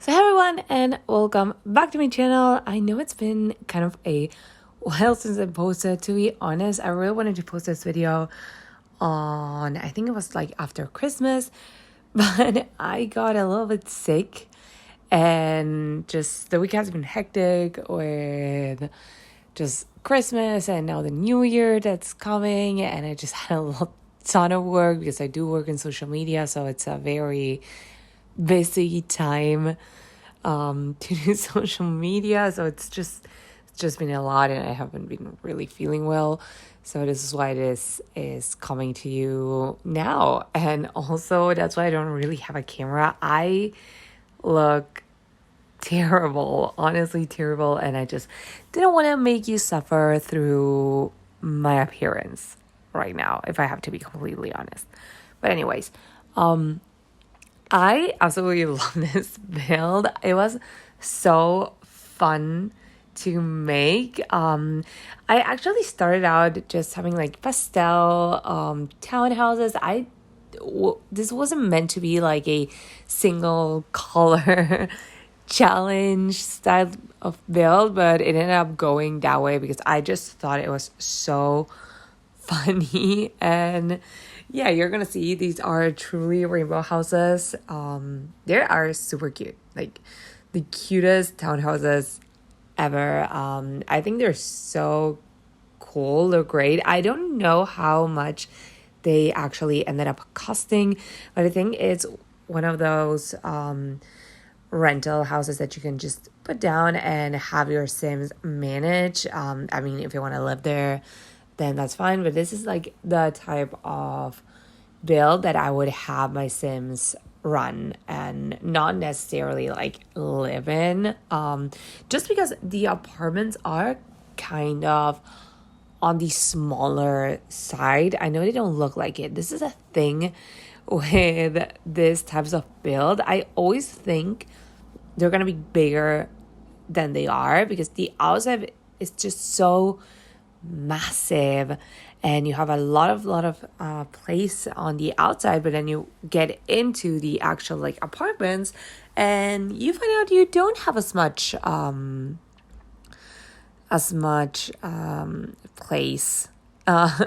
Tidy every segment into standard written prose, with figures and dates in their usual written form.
So hey everyone, and welcome back to my channel. I know it's been kind of a while since I posted. To be honest, I really wanted to post this video on, I think it was like after Christmas, but I got a little bit sick and just the week has been hectic with just Christmas and now the new year that's coming, and I just had a ton of work because I do work in social media, so it's a very busy time to do social media. So it's just been a lot, and I haven't been really feeling well. So this is why this is coming to you now. And also that's why I don't really have a camera. I look terrible, honestly terrible, and I just didn't want to make you suffer through my appearance right now, if I have to be completely honest. But anyways, I absolutely love this build. It was so fun to make. I actually started out just having like pastel townhouses. This wasn't meant to be like a single color challenge style of build, but it ended up going that way because I just thought it was so funny. And yeah, you're gonna see these are truly rainbow houses. They are super cute, like the cutest townhouses ever. I think they're so cool. They're great. I don't know how much they actually ended up costing, but I think it's one of those rental houses that you can just put down and have your Sims manage. I mean, if you want to live there, then that's fine. But this is like the type of build that I would have my Sims run and not necessarily like live in. Just because the apartments are kind of on the smaller side. I know they don't look like it. This is a thing with these types of build. I always think they're gonna be bigger than they are because the outside is just so massive, and you have a lot of place on the outside, but then you get into the actual like apartments and you find out you don't have as much place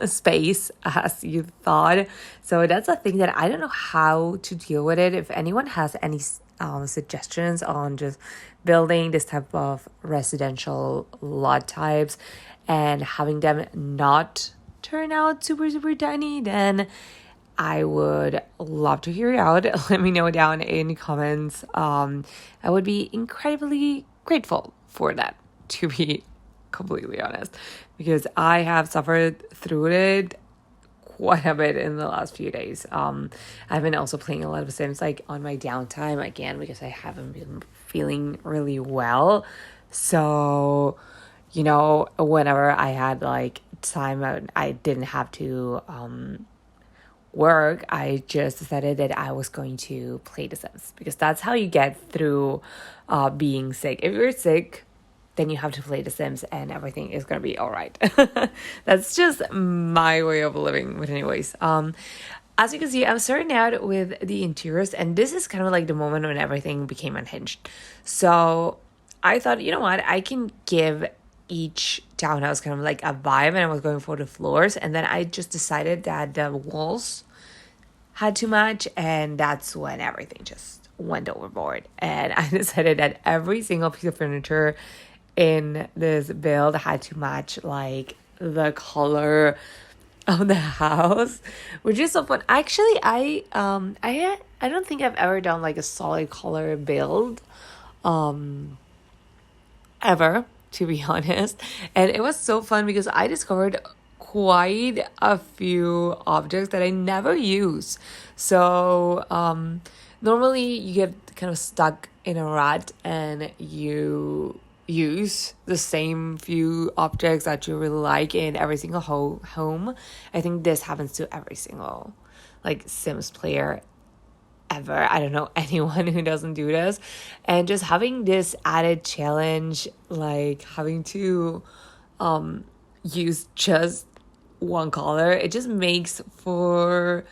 space as you thought. So that's a thing that I don't know how to deal with it. If anyone has any suggestions on just building this type of residential lot types and having them not turn out super tiny, then I would love to hear you out. Let me know down in the comments. I would be incredibly grateful for that, to be completely honest, because I have suffered through it quite a bit in the last few days. I've been also playing a lot of Sims like on my downtime again because I haven't been feeling really well. So, you know, whenever I had like time I didn't have to work, I just decided that I was going to play The Sims because that's how you get through being sick. If you're sick, then you have to play The Sims and everything is going to be all right. That's just my way of living. But anyways, as you can see, I'm starting out with the interiors, and this is kind of like the moment when everything became unhinged. So I thought, you know what, I can give each townhouse kind of like a vibe, and I was going for the floors, and then I just decided that the walls had too much, and that's when everything just went overboard. And I decided that every single piece of furniture in this build had to match like the color of the house, which is so fun. Actually, I don't think I've ever done like a solid color build ever, to be honest. And it was so fun because I discovered quite a few objects that I never use. So normally you get kind of stuck in a rut and you use the same few objects that you really like in every single home. I think this happens to every single like Sims player ever. I don't know anyone who doesn't do this. And just having this added challenge, like having to use just one color, it just makes for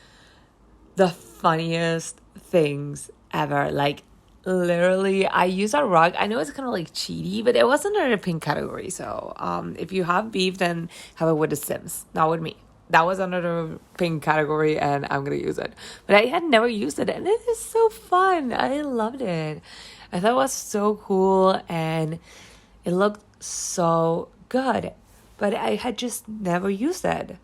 the funniest things ever. Like literally, I use a rug. I know it's kind of like cheaty, but it wasn't in the pink category. So if you have beef, then have it with the Sims, not with me. That was under the pink category, and I'm gonna use it. But I had never used it, and it is so fun. I loved it. I thought it was so cool, and it looked so good. But I had just never used it.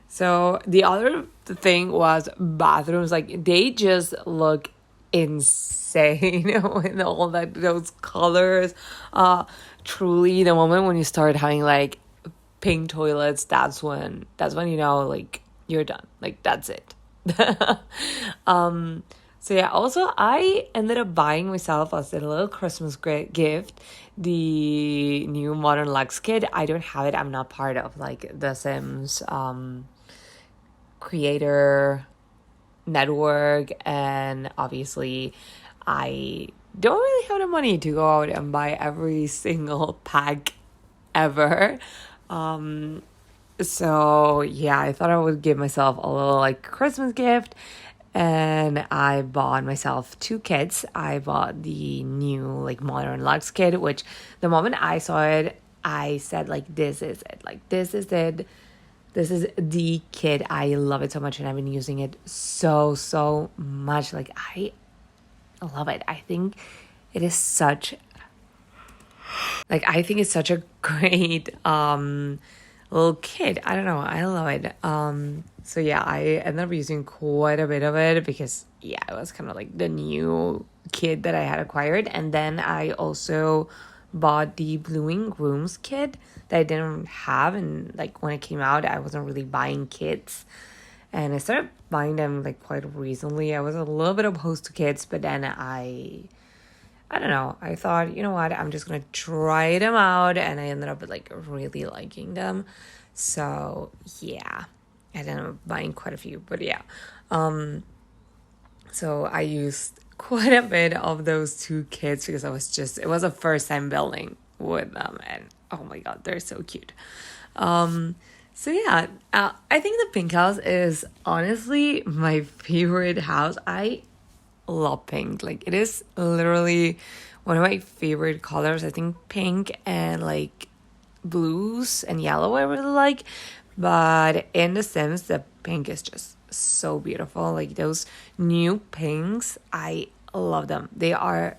So the other thing was bathrooms. Like, they just look insane with all that those colors. Truly, the moment when you start having like pink toilets, that's when you know, like, you're done. Like, that's it. So yeah, also I ended up buying myself as a little Christmas gift the new Modern Lux kit. I don't have it. I'm not part of like the Sims creator network, and obviously I don't really have the money to go out and buy every single pack ever. So yeah, I thought I would give myself a little like Christmas gift, and I bought myself 2 kits. I bought the new like Modern Lux kit, which the moment I saw it, I said like, this is it. Like, this is it. This is the kit. I love it so much, and I've been using it so much. Like, I love it. I think it is such a great little kit. I don't know. I love it. So yeah, I ended up using quite a bit of it because yeah, it was kind of like the new kit that I had acquired. And then I also bought the Bluing Rooms kit that I didn't have, and like when it came out, I wasn't really buying kits. And I started buying them like quite recently. I was a little bit opposed to kits, but then I don't know. I thought, you know what, I'm just going to try them out. And I ended up like really liking them. So yeah, I ended up buying quite a few, but yeah. So I used quite a bit of those 2 kits because it was a first time building with them. And oh my God, they're so cute. So yeah, I think the pink house is honestly my favorite house. I love pink. Like, it is literally one of my favorite colors. I think pink and like blues and yellow I really like, but in The Sims, the pink is just so beautiful. Like, those new pinks, I love them. They are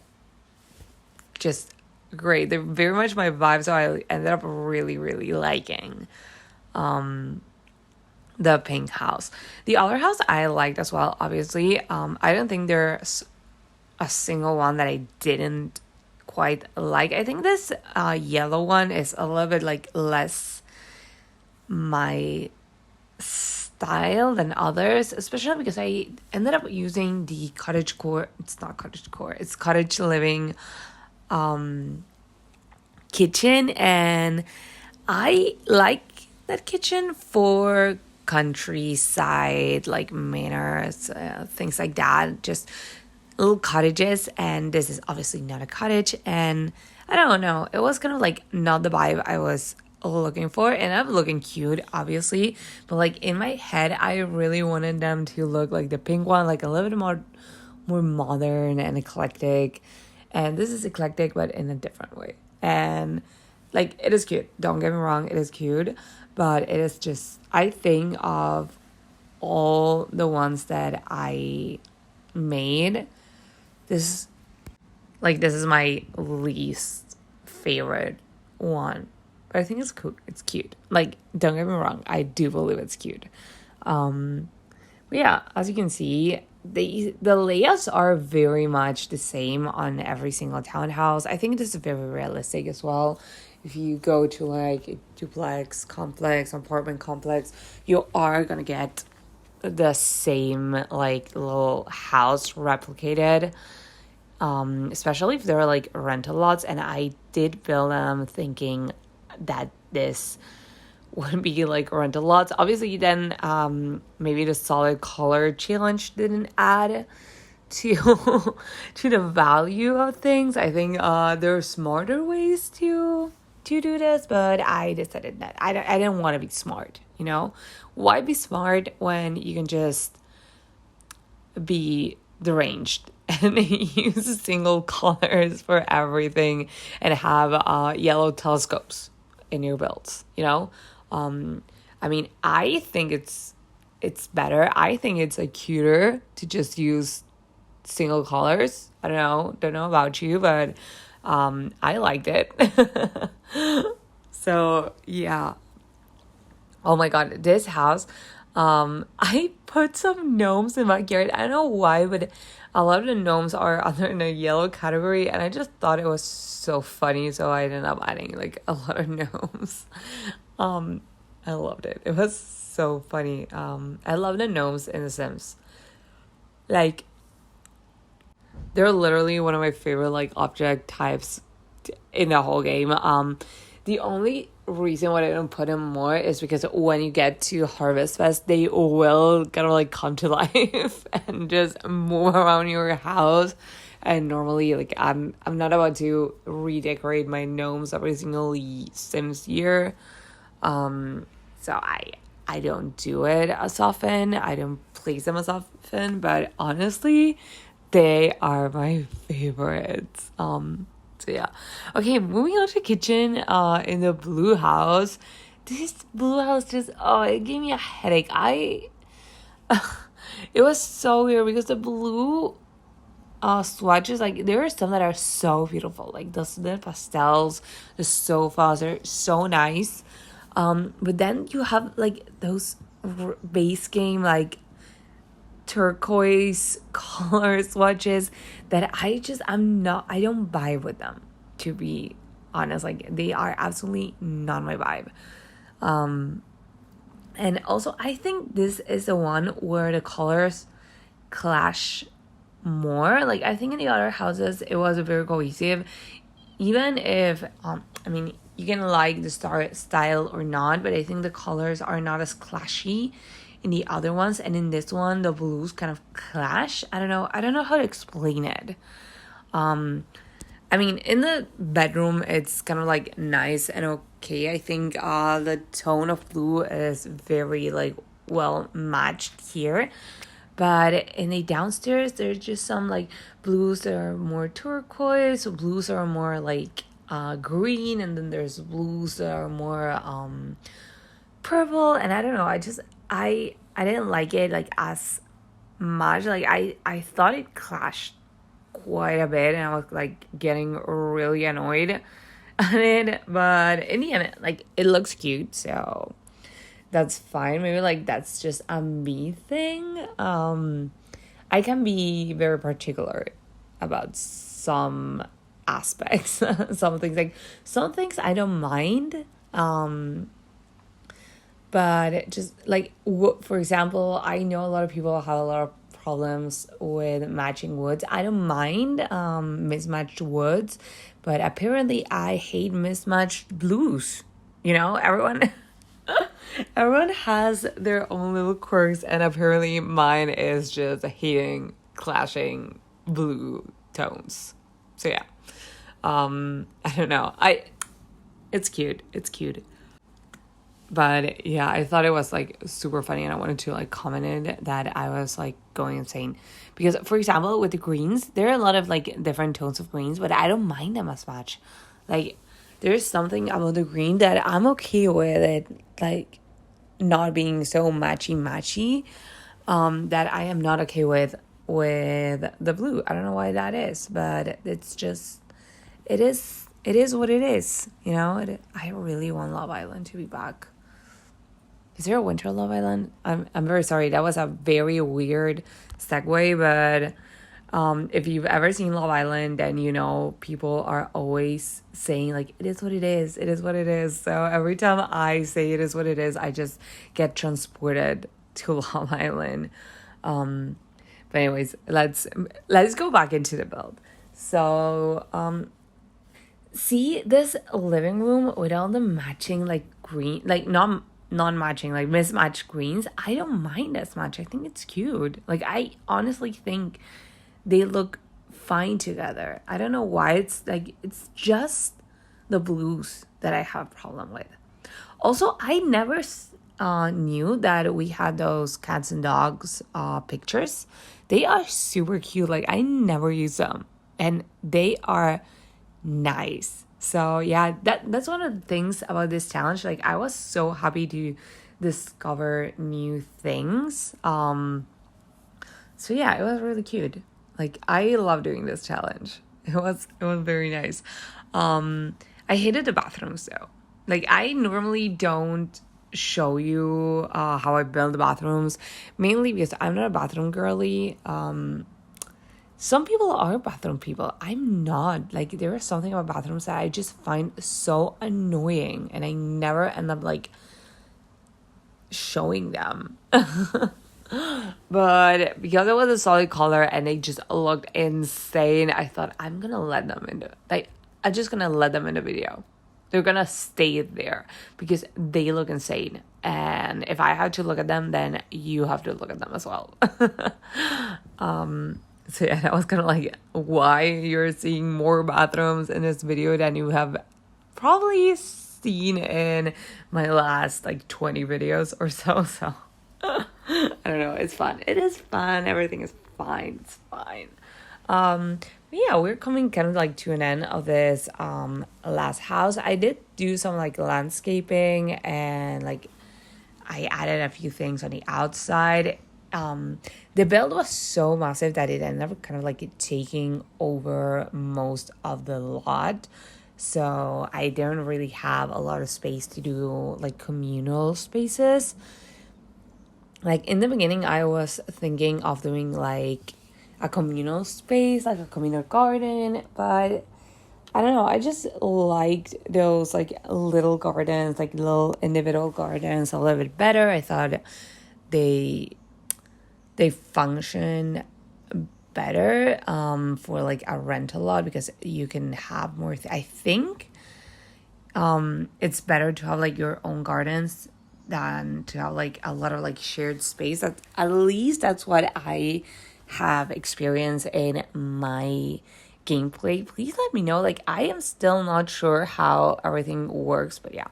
just great. They're very much my vibe, so I ended up really liking the pink house. The other house I liked as well, obviously. I don't think there's a single one that I didn't quite like. I think this yellow one is a little bit like less my style than others, especially because I ended up using the cottage core. It's not cottage core, it's cottage living kitchen, and I like that kitchen for countryside, like manors, things like that, just little cottages. And this is obviously not a cottage, and I don't know, it was kind of like not the vibe I was looking for. And I'm looking cute, obviously, but like in my head, I really wanted them to look like the pink one, like a little bit more modern and eclectic. And this is eclectic, but in a different way. And like, it is cute, don't get me wrong, it is cute, but it is just, I think of all the ones that I made, this is my least favorite one. But I think it's cool. It's cute. Like, don't get me wrong, I do believe it's cute. But yeah, as you can see, the layouts are very much the same on every single townhouse. I think this is very realistic as well. If you go to like a duplex complex, apartment complex, you are gonna get the same like little house replicated. Especially if they're like rental lots. And I did build them thinking that this would be like rental lots. Obviously, then maybe the solid color challenge didn't add to to the value of things. I think there are smarter ways to do this, but I decided that I didn't want to be smart. You know, why be smart when you can just be deranged and use single colors for everything and have yellow telescopes in your builds, you know? I mean, I think it's better. I think it's like cuter to just use single colors. I don't know about you, but I liked it. So yeah. Oh my god, this house, I put some gnomes in my backyard. I don't know why, but a lot of the gnomes are under the yellow category, and I just thought it was so funny, so I ended up adding like a lot of gnomes. I loved it. It was so funny. I love the gnomes in The Sims. Like, they're literally one of my favorite like object types in the whole game. The only reason why I don't put them more is because when you get to Harvest Fest, they will kind of like come to life and just move around your house. And normally, like I'm not about to redecorate my gnomes every single Sims year. So I don't do it as often. I don't place them as often, but honestly, they are my favorites. So yeah. Okay, moving on to kitchen in the blue house. This blue house just it gave me a headache. It was so weird because the blue swatches, like there are some that are so beautiful. Like the pastels, the sofas are so nice. But then you have like those base game like turquoise color swatches that I don't vibe with them, to be honest. Like they are absolutely not my vibe. And also I think this is the one where the colors clash more. Like I think in the other houses it was very cohesive, even if I mean, you can like the style or not, but I think the colors are not as clashy in the other ones, and in this one the blues kind of clash. I don't know how to explain it. I mean, in the bedroom it's kind of like nice and okay. I think the tone of blue is very like well matched here, but in the downstairs there's just some like blues that are more turquoise, blues are more like green, and then there's blues that are more purple, and I don't know, I didn't like it like as much. Like I thought it clashed quite a bit, and I was like getting really annoyed at it, but in the end like it looks cute, so that's fine. Maybe like that's just a me thing. I can be very particular about some aspects. Some things I don't mind, but just like for example, I know a lot of people have a lot of problems with matching woods. I don't mind mismatched woods, but apparently I hate mismatched blues. You know, everyone everyone has their own little quirks, and apparently mine is just hating clashing blue tones. So yeah. I don't know. It's cute. But yeah, I thought it was like super funny, and I wanted to like comment it that I was like going insane. Because for example, with the greens, there are a lot of like different tones of greens, but I don't mind them as much. Like there's something about the green that I'm okay with it, like not being so matchy, that I am not okay with the blue. I don't know why that is, but it's just, it is what it is, you know. I really want Love Island to be back. Is there a winter Love Island? I'm very sorry, that was a very weird segue, but if you've ever seen Love Island, then you know people are always saying like it is what it is. So every time I say it is what it is, I just get transported to Love Island. But anyways, let's go back into the build. So see this living room with all the matching like green, like non-matching, like mismatched greens. I don't mind as much. I think it's cute. Like I honestly think they look fine together. I don't know why. It's just the blues that I have a problem with. Also, I never knew that we had those cats and dogs pictures They are super cute. Like, I never use them, and they are nice. So yeah, that's one of the things about this challenge. Like, I was so happy to discover new things. So yeah, it was really cute. Like, I love doing this challenge. It was very nice. I hated the bathrooms though. Like, I normally don't show you how I build the bathrooms, mainly because I'm not a bathroom girly. Some people are bathroom people. I'm not. Like, there is something about bathrooms that I just find so annoying, and I never end up like showing them. But because it was a solid color and they just looked insane, I thought I'm gonna let them into, like, I'm just gonna let them in the video. They're gonna stay there because they look insane. And if I have to look at them, then you have to look at them as well. So yeah, that was kind of like why you're seeing more bathrooms in this video than you have probably seen in my last like 20 videos or so. So I don't know. It's fun. It is fun. Everything is fine. It's fine. But yeah, we're coming kind of like to an end of this last house. I did do some like landscaping, and like I added a few things on the outside. The build was so massive that it ended up kind of like taking over most of the lot. So I didn't really have a lot of space to do like communal spaces. Like, in the beginning, I was thinking of doing like a communal space, like a communal garden, but I don't know, I just liked those like little gardens, like little individual gardens a little bit better. I thought they function better for like a rental lot because you can have more I think it's better to have like your own gardens than to have like a lot of like shared space. That, at least that's what I have experienced in my gameplay. Please let me know. Like, I am still not sure how everything works, but yeah,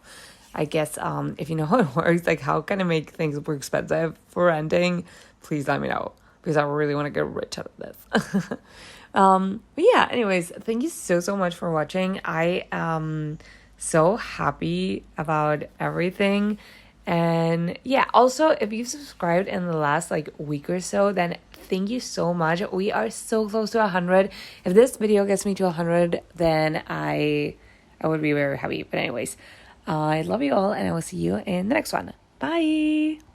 I guess if you know how it works, like how can I make things more expensive for renting, please let me know, because I really want to get rich out of this. But yeah, anyways, thank you so much for watching. I am so happy about everything. And yeah, also, if you've subscribed in the last like week or so, then thank you so much. We are so close to 100. If this video gets me to 100, then I would be very happy. But anyways, I love you all, and I will see you in the next one. Bye.